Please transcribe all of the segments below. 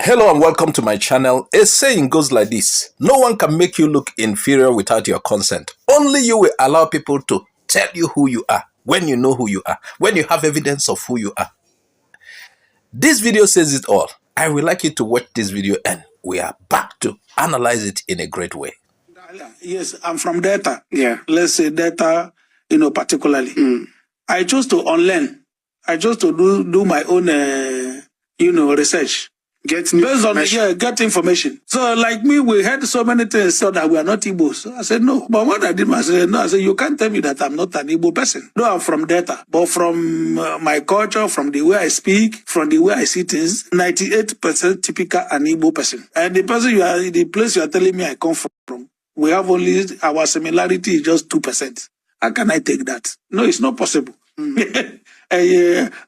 Hello and welcome to my channel. A saying goes like this: no one can make you look inferior without your consent. Only you will allow people to tell you who you are when you know who you are, when you have evidence of who you are. This video says it all. I would like you to watch this video and we are back to analyze it in a great way. Yes, I'm from Delta. Yeah. Let's say Delta, particularly. I chose to unlearn. I chose to do my own, research. Get information. So like me, we heard so many things so that we are not Igbos. So I said, no. But what I did, I said, you can't tell me that I'm not an Igbo person. No, I'm from Delta. But from my culture, from the way I speak, from the way I see things, 98% typical an Igbo person. And the place you are telling me I come from, we have only, our similarity is just 2%. How can I take that? No, it's not possible.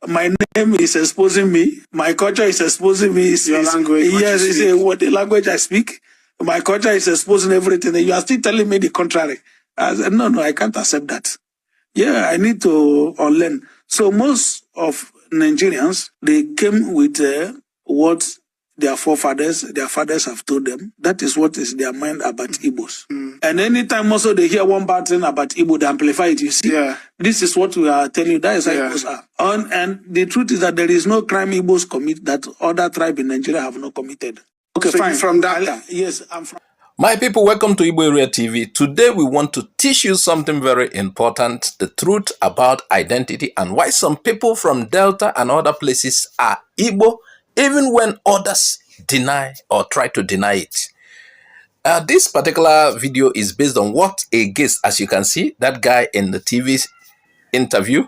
My name is exposing me. My culture is exposing me. Your language. Yes, it's what the language I speak. My culture is exposing everything. And you are still telling me the contrary. I said, no, I can't accept that. Yeah, I need to unlearn. So most of Nigerians, they came with what their fathers have told them. That is what is their mind about Igbos. And anytime also they hear one bad thing about Igbo, they amplify it. You see, this is what we are telling you. That is how Igbos are. And the truth is that there is no crime Igbos commit that other tribe in Nigeria have not committed. Okay, so fine. From that, yes, I'm from. My people, welcome to Igbo Area TV. Today we want to teach you something very important, the truth about identity and why some people from Delta and other places are Igbo, even when others deny or try to deny it. This particular video is based on what a guest, as you can see, that guy in the TV interview,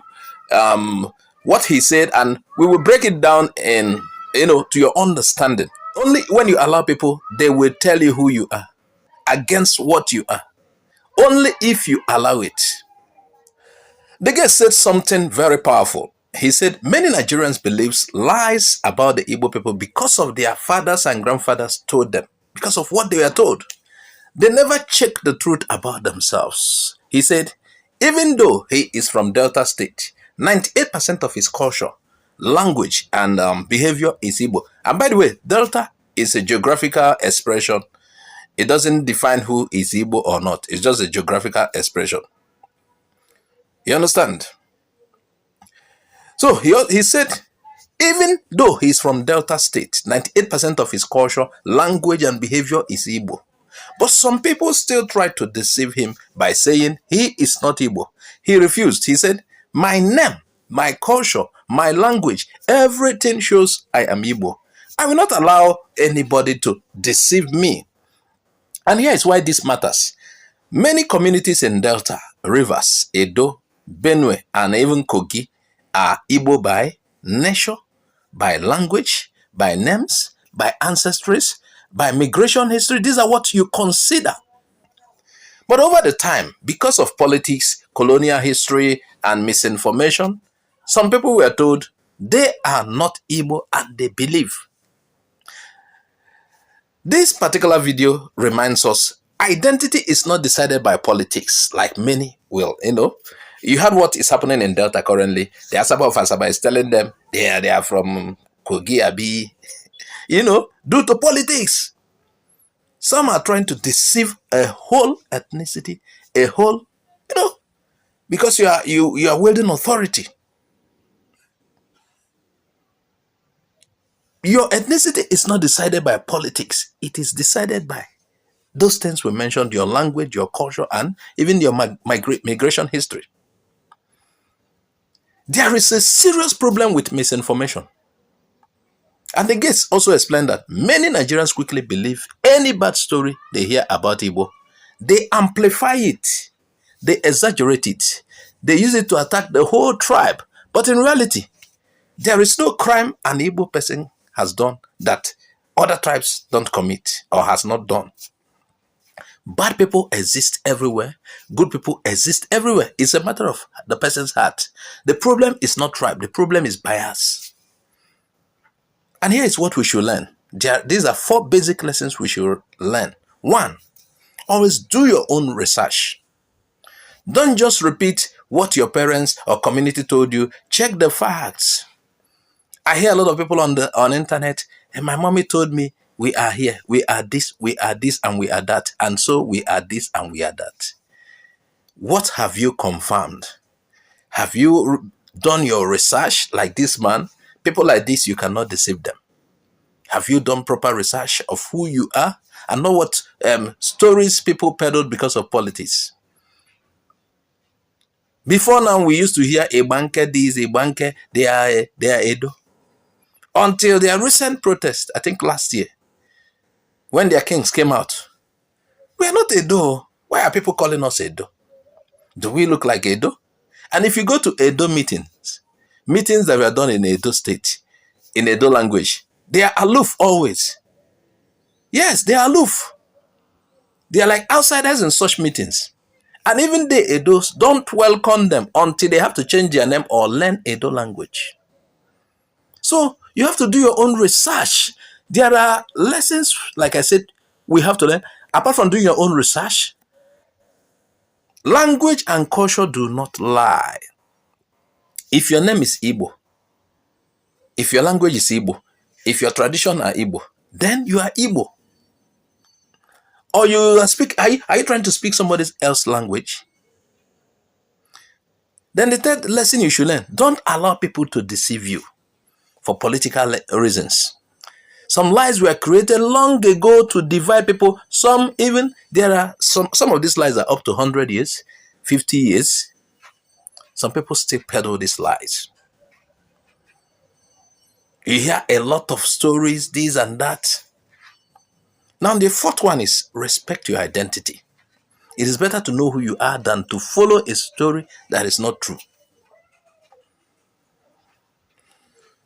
what he said, and we will break it down in, to your understanding. Only when you allow people, they will tell you who you are, against what you are. Only if you allow it. The guest said something very powerful. He said, many Nigerians believe lies about the Igbo people because of their fathers and grandfathers told them, because of what they were told. They never check the truth about themselves. He said, even though he is from Delta State, 98% of his culture, language, and behavior is Igbo. And by the way, Delta is a geographical expression. It doesn't define who is Igbo or not. It's just a geographical expression. You understand? So he said, even though he's from Delta State, 98% of his culture, language, and behavior is Igbo. But some people still try to deceive him by saying he is not Igbo. He refused. He said, my name, my culture, my language, everything shows I am Igbo. I will not allow anybody to deceive me. And here is why this matters. Many communities in Delta, Rivers, Edo, Benue, and even Kogi are Igbo by nature, by language, by names, by ancestries, by migration history. These are what you consider. But over the time, because of politics, colonial history, and misinformation, some people were told they are not Igbo and they believe. This particular video reminds us identity is not decided by politics like many will, You heard what is happening in Delta currently. The Asaba of Asaba is telling them they are from Kogi Abi, due to politics. Some are trying to deceive a whole ethnicity, a whole, because you are wielding authority. Your ethnicity is not decided by politics. It is decided by those things we mentioned, your language, your culture, and even your migration history. There is a serious problem with misinformation. And the guests also explained that many Nigerians quickly believe any bad story they hear about Igbo. They amplify it. They exaggerate it. They use it to attack the whole tribe. But in reality, there is no crime an Igbo person has done that other tribes don't commit or has not done. Bad people exist everywhere. Good people exist everywhere. It's a matter of the person's heart. The problem is not tribe. The problem is bias. And here is what we should learn. These are 4 basic lessons we should learn. 1, always do your own research. Don't just repeat what your parents or community told you. Check the facts. I hear a lot of people on internet, And my mommy told me, we are here, we are this, and we are that. And so we are this and we are that. What have you confirmed? Have you done your research like this man? People like this, you cannot deceive them. Have you done proper research of who you are and know what stories people peddled because of politics? Before now, we used to hear a banker this, a banker, they are Edo. Until their recent protest, I think last year, when their kings came out. We are not Edo. Why are people calling us Edo? Do we look like Edo? And if you go to Edo meetings that were done in Edo state, in Edo language, they are aloof always. Yes, they are aloof. They are like outsiders in such meetings. And even the Edos don't welcome them until they have to change their name or learn Edo language. So you have to do your own research. There are lessons, like I said, we have to learn. Apart from doing your own research, language and culture do not lie. If your name is Igbo, if your language is Igbo, if your tradition are Igbo, then you are Igbo. Or you speak, are you trying to speak somebody else's language? Then the third lesson you should learn, don't allow people to deceive you for political reasons. Some lies were created long ago to divide people. Some even, there are some of these lies are up to 100 years, 50 years. Some people still peddle these lies. You hear a lot of stories, this and that. Now the fourth one is respect your identity. It is better to know who you are than to follow a story that is not true.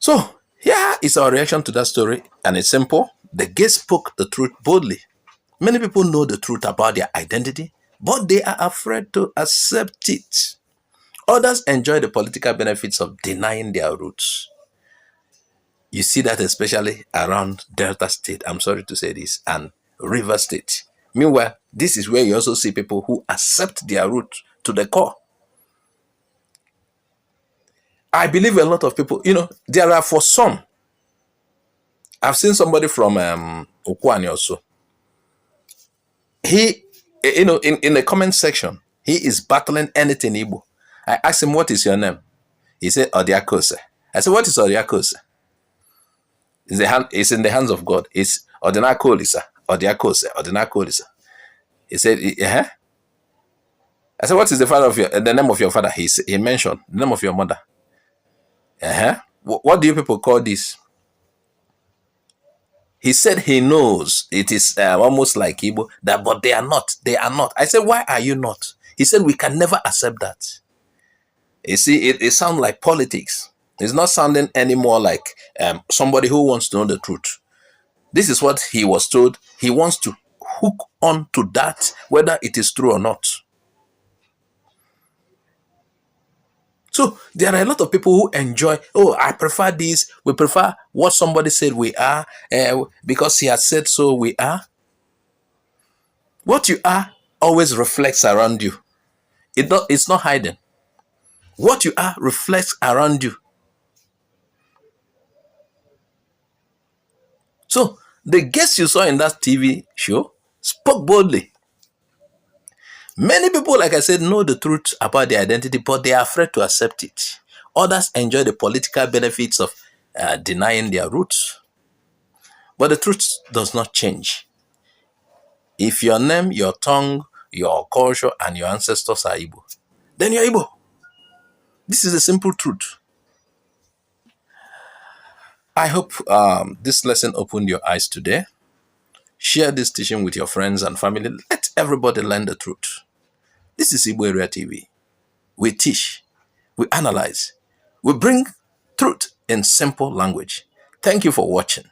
So here is our reaction to that story, and it's simple. The guest spoke the truth boldly. Many people know the truth about their identity, but they are afraid to accept it. Others enjoy the political benefits of denying their roots. You see that especially around Delta State, I'm sorry to say this, and River State. Meanwhile, this is where you also see people who accept their roots to the core. I believe a lot of people, there are for some. I've seen somebody from Okwani also. He, in the comment section, he is battling anything Igbo. I asked him, what is your name? He said, Odiakose. I said, what is Odiakose? It's in the hands of God. It's Odinakolisa, Odiakose, Odinakolisa. He said, I said, what is the name of your father? He mentioned the name of your mother. What do you people call this? He said he knows it is almost like Igbo, but they are not. They are not. I said, why are you not? He said, we can never accept that. You see, it sounds like politics. It's not sounding anymore like somebody who wants to know the truth. This is what he was told. He wants to hook on to that, whether it is true or not. So there are a lot of people who enjoy, I prefer this. We prefer what somebody said we are, because he has said so we are. What you are always reflects around you. It's not hiding. What you are reflects around you. So the guest you saw in that TV show spoke boldly. Many people, like I said, know the truth about their identity, but they are afraid to accept it. Others enjoy the political benefits of denying their roots. But the truth does not change. If your name, your tongue, your culture, and your ancestors are Igbo, then you're Igbo. This is a simple truth. I hope this lesson opened your eyes today. Share this teaching with your friends and family. Let everybody learn the truth. This is Igbo Area TV. We teach, we analyze, we bring truth in simple language. Thank you for watching.